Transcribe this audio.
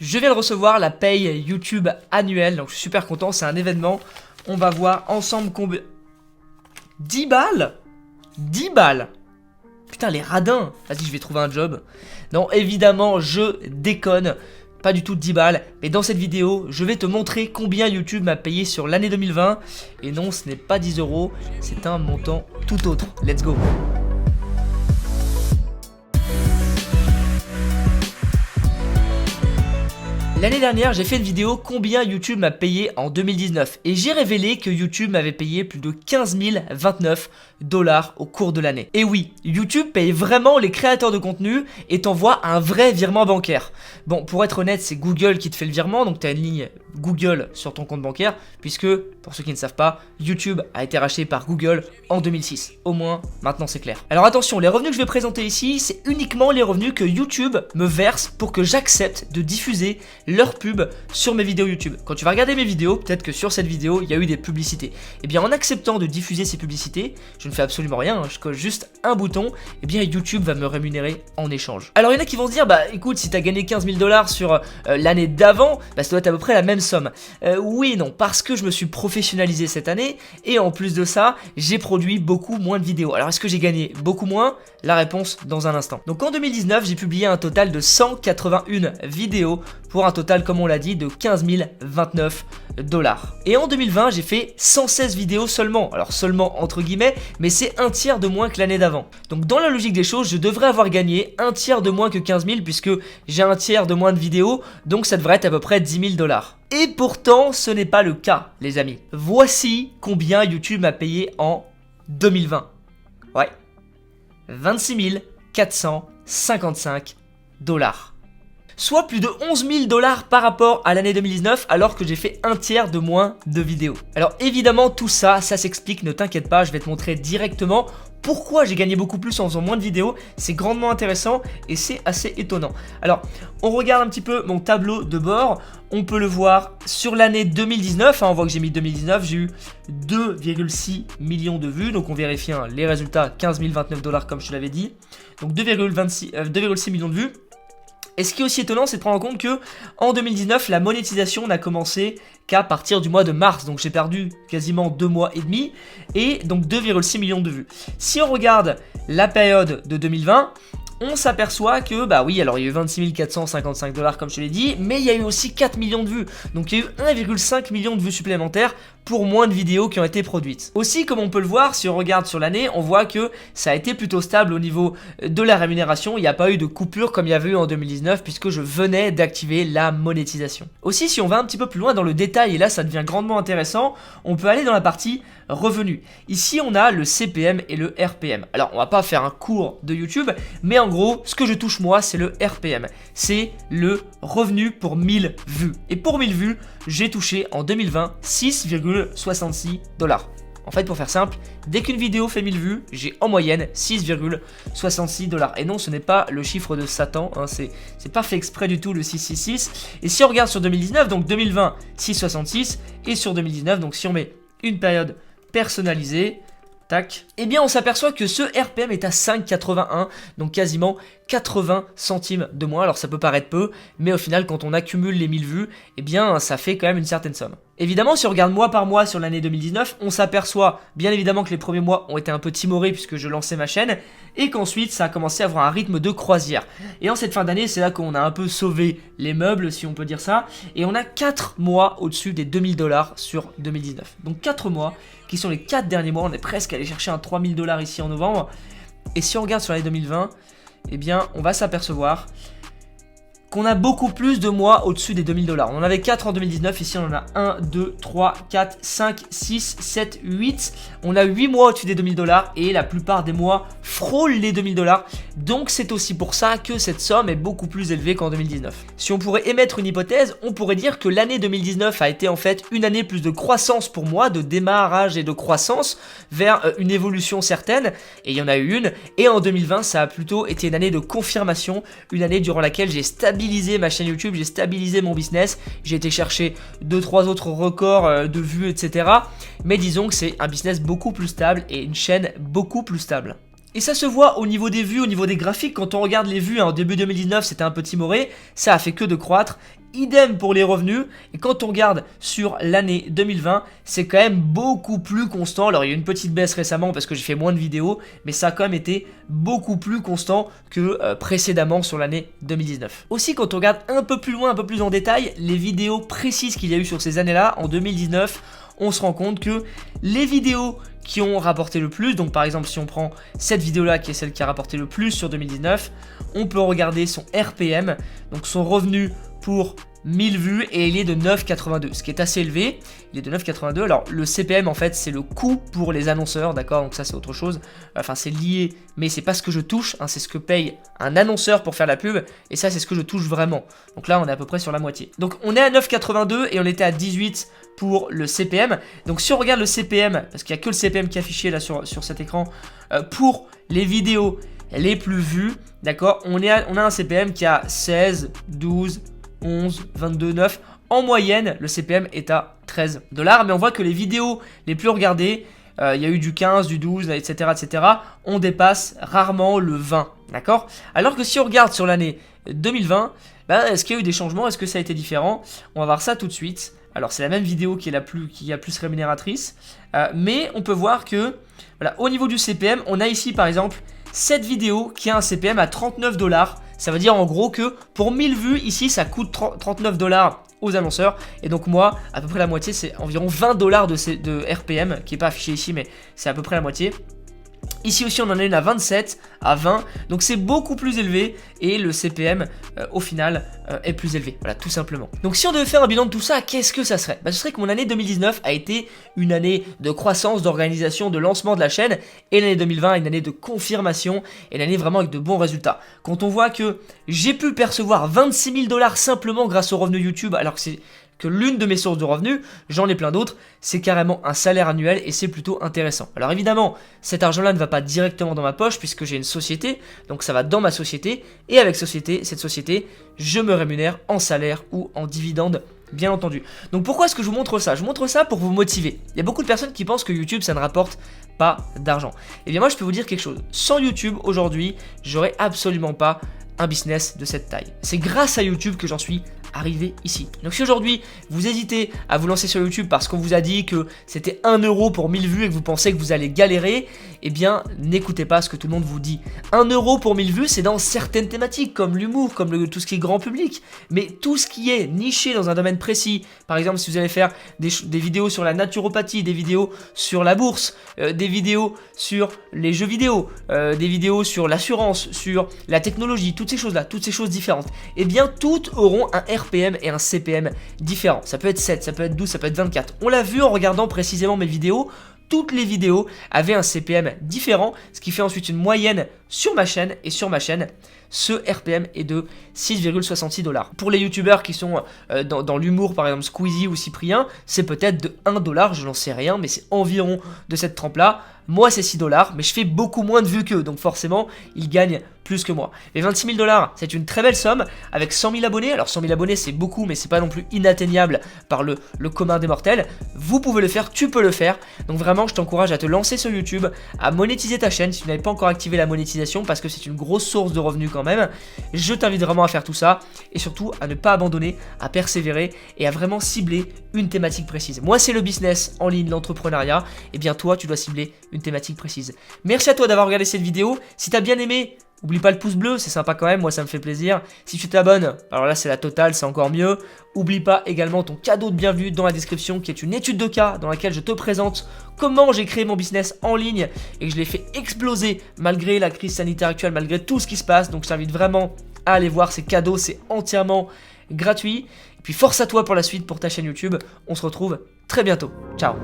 Je viens de recevoir la paye YouTube annuelle, donc je suis super content, c'est un événement. On va voir ensemble combien... 10 balles 10 balles. Putain, les radins. Vas-y, je vais trouver un job. Non, évidemment, je déconne. Pas du tout de 10 balles. Mais dans cette vidéo, je vais te montrer combien YouTube m'a payé sur l'année 2020. Et non, ce n'est pas 10 €, c'est un montant tout autre. Let's go. L'année dernière, j'ai fait une vidéo combien YouTube m'a payé en 2019 et j'ai révélé que YouTube m'avait payé plus de 15 029 $ au cours de l'année. Et oui, YouTube paye vraiment les créateurs de contenu et t'envoie un vrai virement bancaire. Bon, pour être honnête, c'est Google qui te fait le virement, donc tu as une ligne Google sur ton compte bancaire, puisque, pour ceux qui ne savent pas, YouTube a été racheté par Google en 2006. Au moins, maintenant c'est clair. Alors attention, les revenus que je vais présenter ici, c'est uniquement les revenus que YouTube me verse pour que j'accepte de diffuser leur pub sur mes vidéos YouTube. Quand tu vas regarder mes vidéos, peut-être que sur cette vidéo, il y a eu des publicités. Et bien en acceptant de diffuser ces publicités, je ne fais absolument rien, je coche juste un bouton, et bien YouTube va me rémunérer en échange. Alors il y en a qui vont se dire, bah écoute, si tu as gagné 15 000 $ sur l'année d'avant, bah ça doit être à peu près la même somme. Oui et non, parce que je me suis professionnalisé cette année, et en plus de ça, j'ai produit beaucoup moins de vidéos. Alors est-ce que j'ai gagné beaucoup moins? La réponse dans un instant. Donc en 2019, j'ai publié un total de 181 vidéos pour un total, comme on l'a dit, de 15 029 $. Et en 2020, j'ai fait 116 vidéos seulement. Alors seulement entre guillemets, mais c'est un tiers de moins que l'année d'avant. Donc dans la logique des choses, je devrais avoir gagné un tiers de moins que 15 000 puisque j'ai un tiers de moins de vidéos, donc ça devrait être à peu près 10 000 $. Et pourtant, ce n'est pas le cas, les amis. Voici combien YouTube m'a payé en 2020. Ouais. 26 455 $. Soit plus de 11 000 $ par rapport à l'année 2019 alors que j'ai fait un tiers de moins de vidéos. Alors évidemment tout ça s'explique, ne t'inquiète pas, je vais te montrer directement pourquoi j'ai gagné beaucoup plus en faisant moins de vidéos. C'est grandement intéressant et c'est assez étonnant. Alors on regarde un petit peu mon tableau de bord, on peut le voir sur l'année 2019, on voit que j'ai mis 2019, j'ai eu 2,6 millions de vues, donc on vérifie les résultats, 15 029 $ comme je te l'avais dit, donc 2,6 millions de vues. Et ce qui est aussi étonnant, c'est de prendre en compte que en 2019, la monétisation n'a commencé qu'à partir du mois de mars. Donc j'ai perdu quasiment 2 mois et demi et donc 2,6 millions de vues. Si on regarde la période de 2020, on s'aperçoit que, bah oui, alors il y a eu 26 455 $ comme je te l'ai dit, mais il y a eu aussi 4 millions de vues. Donc il y a eu 1,5 million de vues supplémentaires pour moins de vidéos qui ont été produites. Aussi, comme on peut le voir, si on regarde sur l'année, on voit que ça a été plutôt stable au niveau de la rémunération. Il n'y a pas eu de coupure comme il y avait eu en 2019 puisque je venais d'activer la monétisation. Aussi, si on va un petit peu plus loin dans le détail, et là ça devient grandement intéressant, on peut aller dans la partie revenus. Ici, on a le CPM et le RPM. Alors, on va pas faire un cours de YouTube, mais en gros, ce que je touche moi, c'est le RPM. C'est le revenu pour 1000 vues. Et pour 1000 vues, j'ai touché en 2020 6,66 $. En fait, pour faire simple, dès qu'une vidéo fait 1000 vues, j'ai en moyenne 6,66 $. Et non, ce n'est pas le chiffre de Satan, hein, c'est pas fait exprès du tout le 666. Et si on regarde sur 2019, donc 2020, 6,66, et sur 2019, donc si on met une période personnalisée, tac, eh bien on s'aperçoit que ce RPM est à 5,81, donc quasiment 80 centimes de moins. Alors ça peut paraître peu, mais au final quand on accumule les 1000 vues, eh bien ça fait quand même une certaine somme. Évidemment, si on regarde mois par mois sur l'année 2019, on s'aperçoit bien évidemment que les premiers mois ont été un peu timorés puisque je lançais ma chaîne et qu'ensuite ça a commencé à avoir un rythme de croisière. Et en cette fin d'année, c'est là qu'on a un peu sauvé les meubles, si on peut dire ça, et on a 4 mois au-dessus des 2000 $ sur 2019. Donc 4 mois qui sont les 4 derniers mois, on est presque allé chercher un 3000 $ ici en novembre. Et si on regarde sur l'année 2020, eh bien on va s'apercevoir qu'on a beaucoup plus de mois au-dessus des 2000 $. On en avait 4 en 2019, ici on en a 1, 2, 3, 4, 5, 6, 7, 8. On a 8 mois au-dessus des 2000 $ et la plupart des mois frôlent les 2000 $. Donc c'est aussi pour ça que cette somme est beaucoup plus élevée qu'en 2019. Si on pourrait émettre une hypothèse, on pourrait dire que l'année 2019 a été en fait une année plus de croissance pour moi, de démarrage et de croissance vers une évolution certaine, et il y en a eu une, et en 2020 ça a plutôt été une année de confirmation, une année durant laquelle j'ai stabilisé ma chaîne YouTube, j'ai stabilisé mon business, j'ai été chercher 2-3 autres records de vues, etc. Mais disons que c'est un business beaucoup plus stable et une chaîne beaucoup plus stable. Et ça se voit au niveau des vues, au niveau des graphiques. Quand on regarde les vues, en début 2019, c'était un peu timoré, ça a fait que de croître. Idem pour les revenus, et quand on regarde sur l'année 2020, c'est quand même beaucoup plus constant. Alors il y a eu une petite baisse récemment parce que j'ai fait moins de vidéos, mais ça a quand même été beaucoup plus constant que précédemment sur l'année 2019. Aussi, quand on regarde un peu plus loin, un peu plus en détail, les vidéos précises qu'il y a eu sur ces années-là, en 2019, on se rend compte que les vidéos qui ont rapporté le plus, donc par exemple si on prend cette vidéo là qui est celle qui a rapporté le plus sur 2019, on peut regarder son RPM, donc son revenu pour 1000 vues, et il est de 9,82, ce qui est assez élevé. Il est de 9,82. Alors le CPM en fait c'est le coût pour les annonceurs, d'accord, donc ça c'est autre chose, enfin c'est lié, mais c'est pas ce que je touche, hein, c'est ce que paye un annonceur pour faire la pub, et ça c'est ce que je touche vraiment. Donc là on est à peu près sur la moitié. Donc on est à 9,82 et on était à 18 pour le CPM. Donc si on regarde le CPM, parce qu'il n'y a que le CPM qui est affiché là sur cet écran, pour les vidéos les plus vues, d'accord, on a un CPM qui a 16, 12, 11, 22, 9. En moyenne, le CPM est à 13 $, mais on voit que les vidéos les plus regardées, il y a eu du 15, du 12, etc., etc., on dépasse rarement le 20, d'accord. Alors que si on regarde sur l'année 2020, est-ce qu'il y a eu des changements? Est-ce que ça a été différent? On va voir ça tout de suite. Alors c'est la même vidéo qui est plus rémunératrice, mais on peut voir que, voilà, au niveau du CPM, on a ici par exemple cette vidéo qui a un CPM à 39 $. Ça veut dire en gros que pour 1000 vues, ici, ça coûte 39 $ aux annonceurs. Et donc moi, à peu près la moitié, c'est environ 20 $ de RPM, qui n'est pas affiché ici, mais c'est à peu près la moitié. Ici aussi, on en a une à 27, à 20, donc c'est beaucoup plus élevé et le CPM au final est plus élevé, voilà, tout simplement. Donc si on devait faire un bilan de tout ça, qu'est-ce que ça serait? Ce serait que mon année 2019 a été une année de croissance, d'organisation, de lancement de la chaîne, et l'année 2020 une année de confirmation, et une année vraiment avec de bons résultats. Quand on voit que j'ai pu percevoir 26 000 $ simplement grâce aux revenus YouTube, alors que c'est que l'une de mes sources de revenus, j'en ai plein d'autres, c'est carrément un salaire annuel et c'est plutôt intéressant. Alors évidemment, cet argent-là ne va pas directement dans ma poche puisque j'ai une société, donc ça va dans ma société, et avec cette société, je me rémunère en salaire ou en dividende, bien entendu. Donc pourquoi est-ce que je vous montre ça? Je vous montre ça pour vous motiver. Il y a beaucoup de personnes qui pensent que YouTube, ça ne rapporte pas d'argent. Et bien moi, je peux vous dire quelque chose. Sans YouTube, aujourd'hui, j'aurais absolument pas un business de cette taille. C'est grâce à YouTube que j'en suis arrivé ici. Donc si aujourd'hui vous hésitez à vous lancer sur YouTube parce qu'on vous a dit que c'était 1 € pour 1000 vues et que vous pensez que vous allez galérer, eh bien n'écoutez pas ce que tout le monde vous dit. 1 € pour 1000 vues, c'est dans certaines thématiques comme l'humour, comme tout ce qui est grand public, mais tout ce qui est niché dans un domaine précis, par exemple si vous allez faire des vidéos sur la naturopathie, des vidéos sur la bourse, des vidéos sur les jeux vidéo, des vidéos sur l'assurance, sur la technologie, toutes ces choses-là, toutes ces choses différentes, eh bien toutes auront un RPM et un CPM différents. Ça peut être 7, ça peut être 12, ça peut être 24. On l'a vu en regardant précisément mes vidéos. Toutes les vidéos avaient un CPM différent, ce qui fait ensuite une moyenne sur ma chaîne. Et sur ma chaîne, ce RPM est de 6,66 $. Pour les youtubeurs qui sont dans l'humour, par exemple Squeezie ou Cyprien, c'est peut-être de 1 $, je n'en sais rien, mais c'est environ de cette trempe-là. Moi, c'est 6 $, mais je fais beaucoup moins de vues qu'eux, donc forcément, ils gagnent plus que moi. Les 26 000 $, c'est une très belle somme, avec 100 000 abonnés. Alors 100 000 abonnés, c'est beaucoup, mais c'est pas non plus inatteignable par le commun des mortels. Vous pouvez le faire, tu peux le faire. Donc vraiment, je t'encourage à te lancer sur YouTube, à monétiser ta chaîne si tu n'avais pas encore activé la monétisation, parce que c'est une grosse source de revenus quand même. Je t'invite vraiment à faire tout ça, et surtout à ne pas abandonner, à persévérer, et à vraiment cibler une thématique précise. Moi, c'est le business en ligne, l'entrepreneuriat, et bien toi, tu dois cibler une thématique précise. Merci à toi d'avoir regardé cette vidéo. Si t'as bien aimé, oublie pas le pouce bleu, c'est sympa quand même, moi ça me fait plaisir. Si tu t'abonnes, alors là c'est la totale, c'est encore mieux. Oublie pas également ton cadeau de bienvenue dans la description qui est une étude de cas dans laquelle je te présente comment j'ai créé mon business en ligne et que je l'ai fait exploser malgré la crise sanitaire actuelle, malgré tout ce qui se passe. Donc je t'invite vraiment à aller voir ces cadeaux, c'est entièrement gratuit. Et puis force à toi pour la suite pour ta chaîne YouTube, on se retrouve très bientôt. Ciao.